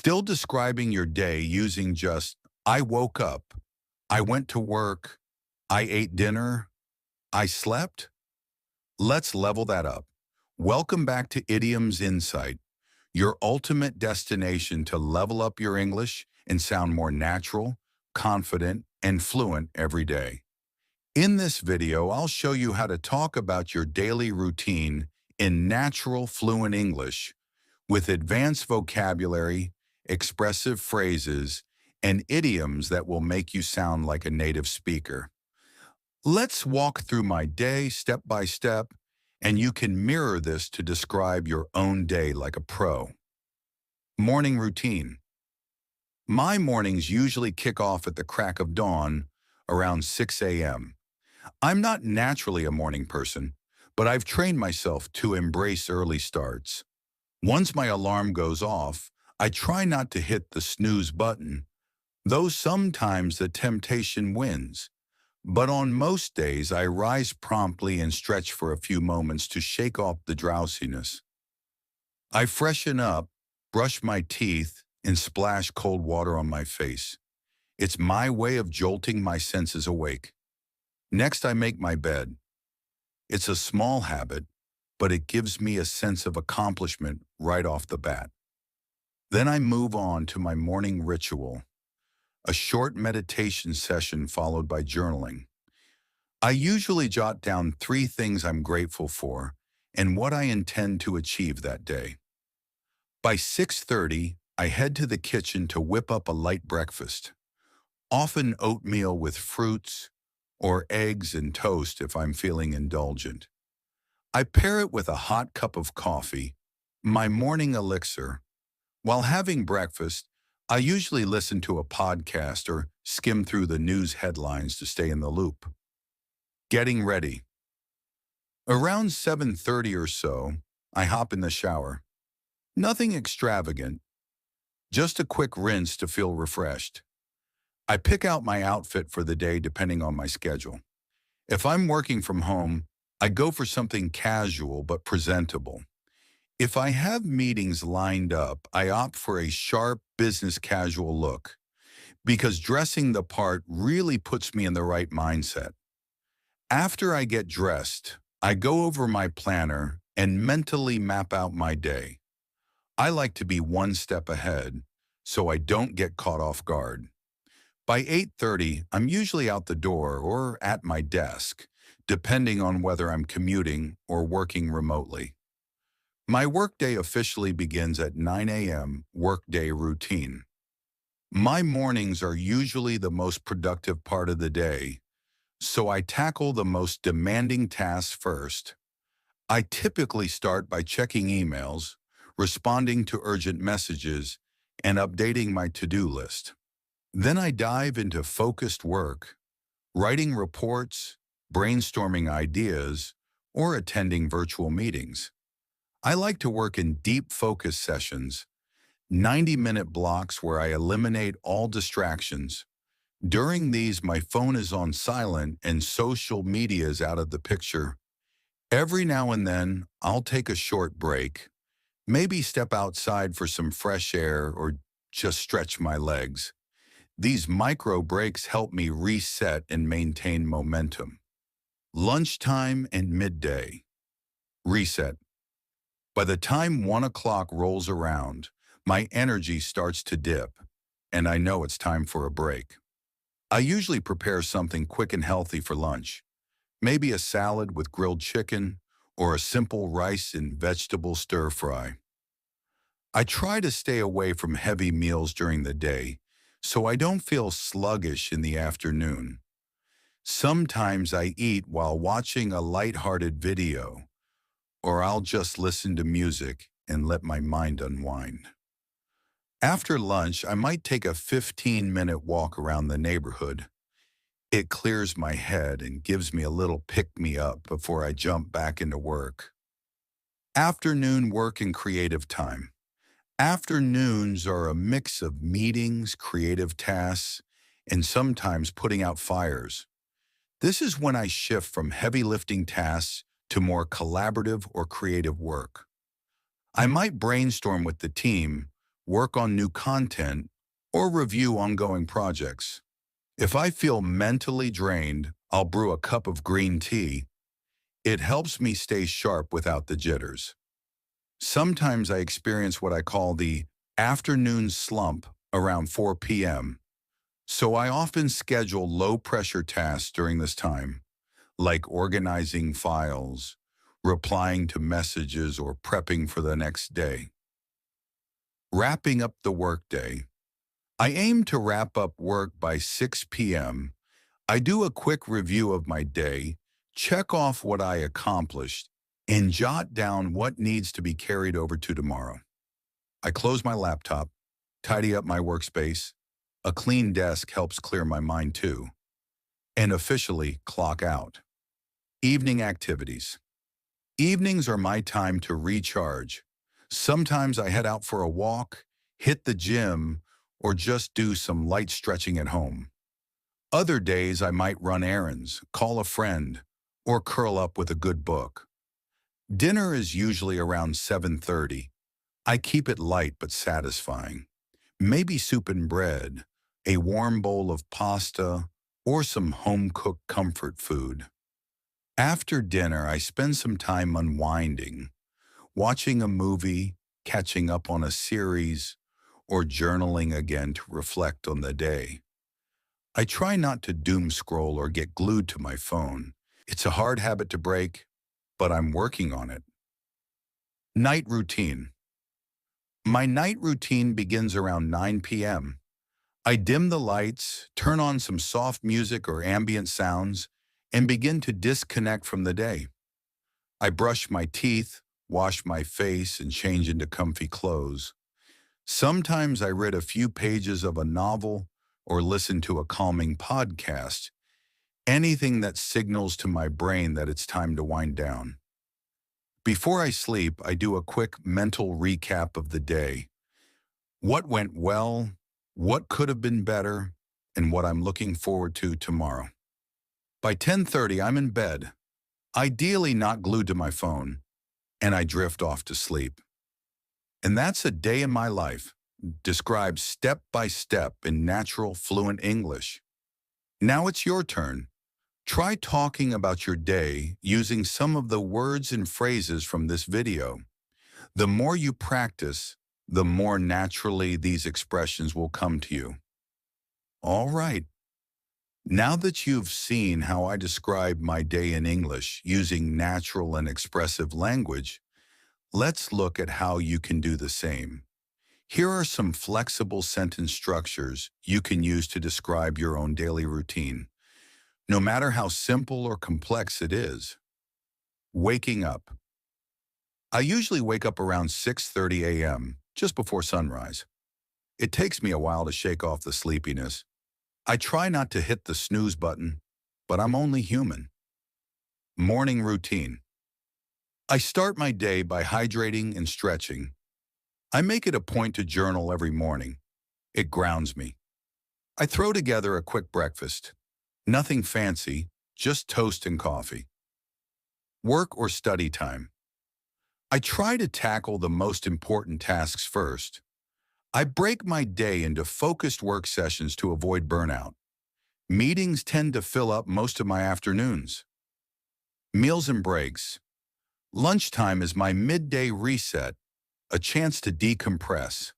Still describing your day using just I woke up, I went to work, I ate dinner, I slept? Let's level that up. Welcome back to Idioms Insight, your ultimate destination to level up your English and sound more natural, confident, and fluent every day. In this video, I'll show you how to talk about your daily routine in natural, fluent English with advanced vocabulary, expressive phrases, and idioms that will make you sound like a native speaker. Let's walk through my day step by step, and you can mirror this to describe your own day like a pro. Morning routine. My mornings usually kick off at the crack of dawn, around 6 a.m. I'm not naturally a morning person, but I've trained myself to embrace early starts. Once my alarm goes off, I try not to hit the snooze button, though sometimes the temptation wins. But on most days, I rise promptly and stretch for a few moments to shake off the drowsiness. I freshen up, brush my teeth, and splash cold water on my face. It's my way of jolting my senses awake. Next, I make my bed. It's a small habit, but it gives me a sense of accomplishment right off the bat. Then I move on to my morning ritual, a short meditation session followed by journaling. I usually jot down 3 things I'm grateful for and what I intend to achieve that day. By 6:30, I head to the kitchen to whip up a light breakfast, often oatmeal with fruits or eggs and toast if I'm feeling indulgent. I pair it with a hot cup of coffee, my morning elixir. While having breakfast, I usually listen to a podcast or skim through the news headlines to stay in the loop. Getting ready. Around 7:30 or so, I hop in the shower. Nothing extravagant, just a quick rinse to feel refreshed. I pick out my outfit for the day depending on my schedule. If I'm working from home, I go for something casual but presentable. If I have meetings lined up, I opt for a sharp business casual look because dressing the part really puts me in the right mindset. After I get dressed, I go over my planner and mentally map out my day. I like to be one step ahead so I don't get caught off guard. By 8:30, I'm usually out the door or at my desk, depending on whether I'm commuting or working remotely. My workday officially begins at 9 a.m. workday routine. My mornings are usually the most productive part of the day, so I tackle the most demanding tasks first. I typically start by checking emails, responding to urgent messages, and updating my to-do list. Then I dive into focused work, writing reports, brainstorming ideas, or attending virtual meetings. I like to work in deep focus sessions, 90-minute blocks where I eliminate all distractions. During these, my phone is on silent and social media is out of the picture. Every now and then, I'll take a short break, maybe step outside for some fresh air or just stretch my legs. These micro breaks help me reset and maintain momentum. Lunchtime and midday. Reset. By the time 1 o'clock rolls around, my energy starts to dip, and I know it's time for a break. I usually prepare something quick and healthy for lunch, maybe a salad with grilled chicken or a simple rice and vegetable stir-fry. I try to stay away from heavy meals during the day so I don't feel sluggish in the afternoon. Sometimes I eat while watching a lighthearted video, or I'll just listen to music and let my mind unwind. After lunch, I might take a 15-minute walk around the neighborhood. It clears my head and gives me a little pick-me-up before I jump back into work. Afternoon work and creative time. Afternoons are a mix of meetings, creative tasks, and sometimes putting out fires. This is when I shift from heavy lifting tasks to more collaborative or creative work. I might brainstorm with the team work on new content, or review ongoing projects. If I feel mentally drained, I'll brew a cup of green tea. It helps me stay sharp without the jitters. Sometimes I experience what I call the afternoon slump around 4 p.m., so I often schedule low-pressure tasks during this time, like organizing files, replying to messages, or prepping for the next day. Wrapping up the workday. I aim to wrap up work by 6 p.m. I do a quick review of my day, check off what I accomplished, and jot down what needs to be carried over to tomorrow. I close my laptop, tidy up my workspace. A clean desk helps clear my mind too, and officially clock out. Evening activities. Evenings are my time to recharge. Sometimes I head out for a walk, hit the gym, or just do some light stretching at home. Other days I might run errands, call a friend, or curl up with a good book. Dinner is usually around 7:30. I keep it light but satisfying. Maybe soup and bread, a warm bowl of pasta, or some home-cooked comfort food. After dinner, I spend some time unwinding, watching a movie, catching up on a series, or journaling again to reflect on the day. I try not to doom scroll or get glued to my phone. It's a hard habit to break, but I'm working on it. Night routine. My night routine begins around 9 p.m. I dim the lights, turn on some soft music or ambient sounds, and begin to disconnect from the day. I brush my teeth, wash my face, and change into comfy clothes. Sometimes I read a few pages of a novel or listen to a calming podcast, anything that signals to my brain that it's time to wind down. Before I sleep, I do a quick mental recap of the day. What went well, what could have been better, and what I'm looking forward to tomorrow. By 10:30, I'm in bed, ideally not glued to my phone, and I drift off to sleep. And that's a day in my life, described step by step in natural, fluent English. Now it's your turn. Try talking about your day using some of the words and phrases from this video. The more you practice, the more naturally these expressions will come to you. All right. Now that you've seen how I describe my day in English using natural and expressive language, let's look at how you can do the same. Here are some flexible sentence structures you can use to describe your own daily routine, no matter how simple or complex it is. Waking up. I usually wake up around 6:30 a.m., just before sunrise. It takes me a while to shake off the sleepiness. I try not to hit the snooze button, but I'm only human. Morning routine. I start my day by hydrating and stretching. I make it a point to journal every morning. It grounds me. I throw together a quick breakfast. Nothing fancy, just toast and coffee. Work or study time. I try to tackle the most important tasks first. I break my day into focused work sessions to avoid burnout. Meetings tend to fill up most of my afternoons. Meals and breaks. Lunchtime is my midday reset, a chance to decompress.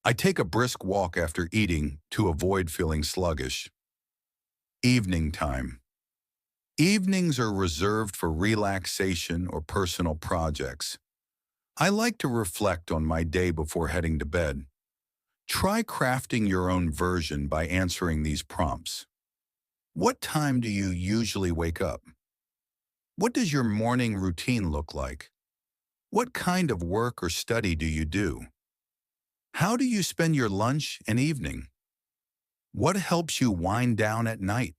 I take a brisk walk after eating to avoid feeling sluggish. Evening time. Evenings are reserved for relaxation or personal projects. I like to reflect on my day before heading to bed. Try crafting your own version by answering these prompts. What time do you usually wake up? What does your morning routine look like? What kind of work or study do you do? How do you spend your lunch and evening? What helps you wind down at night?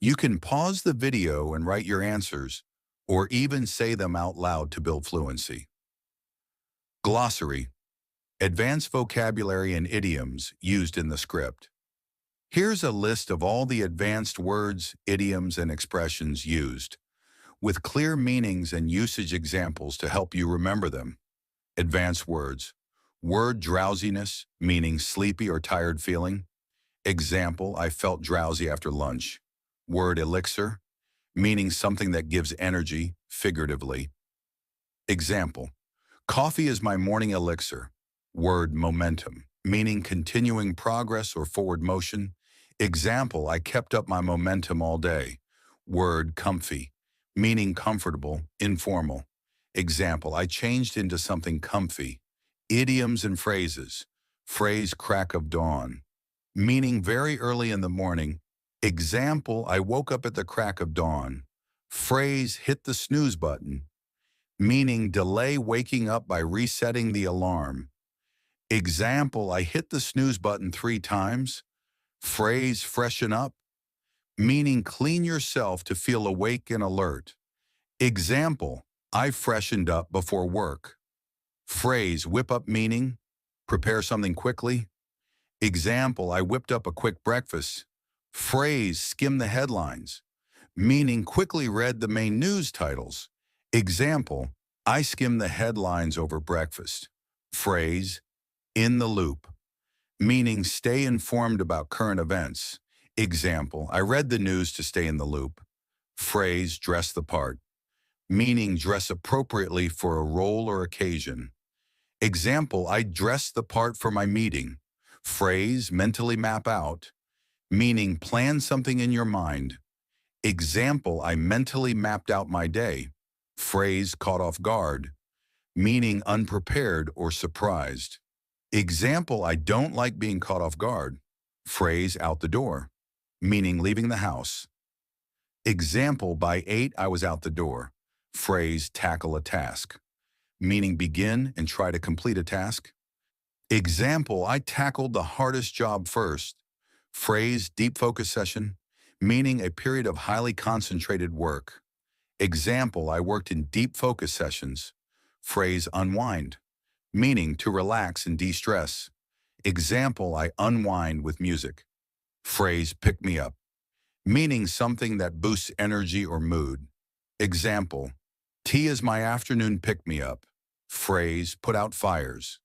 You can pause the video and write your answers, or even say them out loud to build fluency. Glossary. Advanced vocabulary and idioms used in the script. Here's a list of all the advanced words, idioms, and expressions used, with clear meanings and usage examples to help you remember them. Advanced words. Word drowsiness, meaning sleepy or tired feeling. Example, I felt drowsy after lunch. Word elixir, meaning something that gives energy, figuratively. Example, coffee is my morning elixir. Word momentum, meaning continuing progress or forward motion. Example, I kept up my momentum all day. Word comfy, meaning comfortable, informal. Example, I changed into something comfy. Idioms and phrases. Phrase crack of dawn, meaning very early in the morning. Example, I woke up at the crack of dawn. Phrase hit the snooze button, meaning delay waking up by resetting the alarm. Example, I hit the snooze button 3 times. Phrase freshen up, meaning clean yourself to feel awake and alert. Example, I freshened up before work. Phrase whip up, meaning prepare something quickly. Example, I whipped up a quick breakfast. Phrase skim the headlines, meaning quickly read the main news titles. Example, I skimmed the headlines over breakfast. Phrase in the loop, meaning stay informed about current events. Example, I read the news to stay in the loop. Phrase dress the part, meaning dress appropriately for a role or occasion. Example, I dressed the part for my meeting. Phrase mentally map out, meaning plan something in your mind. Example, I mentally mapped out my day. Phrase caught off guard, meaning unprepared or surprised. Example, I don't like being caught off guard. Phrase out the door, meaning leaving the house. Example, by 8 I was out the door. Phrase tackle a task, meaning begin and try to complete a task. Example, I tackled the hardest job first. Phrase deep focus session, meaning a period of highly concentrated work. Example, I worked in deep focus sessions. Phrase unwind, meaning to relax and de-stress. Example, I unwind with music. Phrase pick me up, meaning something that boosts energy or mood. Example, tea is my afternoon pick me up. Phrase put out fires,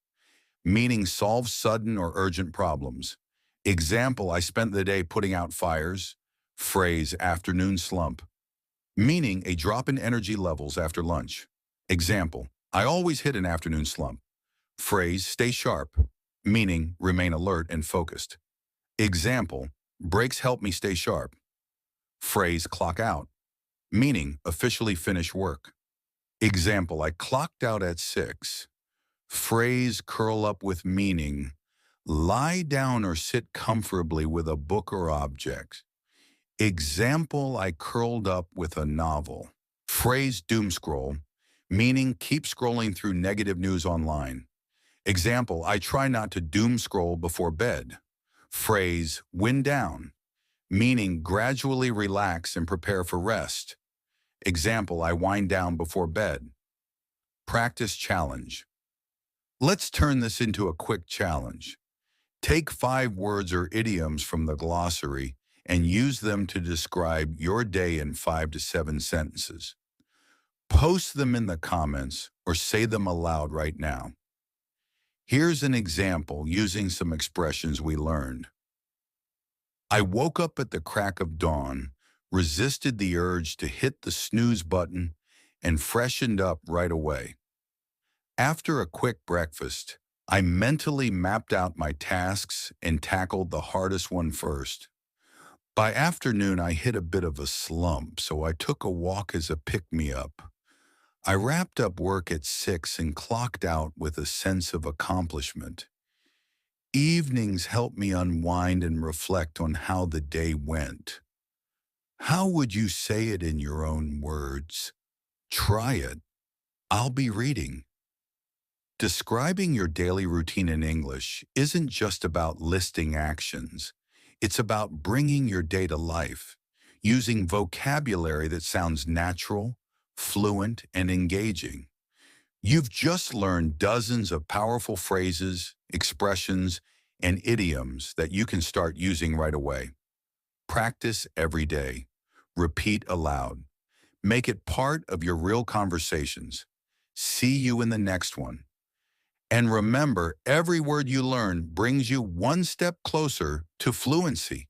meaning solve sudden or urgent problems. Example, I spent the day putting out fires. Phrase afternoon slump, meaning a drop in energy levels after lunch. Example, I always hit an afternoon slump. Phrase stay sharp, meaning remain alert and focused. Example, breaks help me stay sharp. Phrase clock out, meaning officially finish work. Example, I clocked out at 6. Phrase curl up with, meaning lie down or sit comfortably with a book or object. Example, I curled up with a novel. Phrase doom scroll, meaning keep scrolling through negative news online. Example, I try not to doom scroll before bed. Phrase wind down, meaning gradually relax and prepare for rest. Example, I wind down before bed. Practice challenge. Let's turn this into a quick challenge. Take 5 words or idioms from the glossary and use them to describe your day in 5 to 7 sentences. Post them in the comments or say them aloud right now. Here's an example using some expressions we learned. I woke up at the crack of dawn, resisted the urge to hit the snooze button, and freshened up right away. After a quick breakfast, I mentally mapped out my tasks and tackled the hardest one first. By afternoon, I hit a bit of a slump, so I took a walk as a pick-me-up. I wrapped up work at 6 and clocked out with a sense of accomplishment. Evenings help me unwind and reflect on how the day went. How would you say it in your own words? Try it. I'll be reading. Describing your daily routine in English isn't just about listing actions. It's about bringing your day to life, using vocabulary that sounds natural, fluent, and engaging. You've just learned dozens of powerful phrases, expressions, and idioms that you can start using right away. Practice every day. Repeat aloud. Make it part of your real conversations. See you in the next one. And remember, every word you learn brings you one step closer to fluency.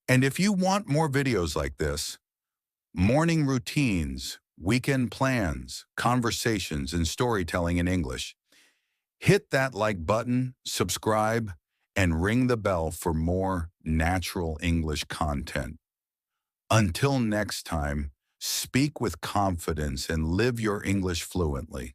And if you want more videos like this, morning routines, weekend plans, conversations, and storytelling in English, hit that like button, subscribe, and ring the bell for more natural English content. Until next time, speak with confidence and live your English fluently.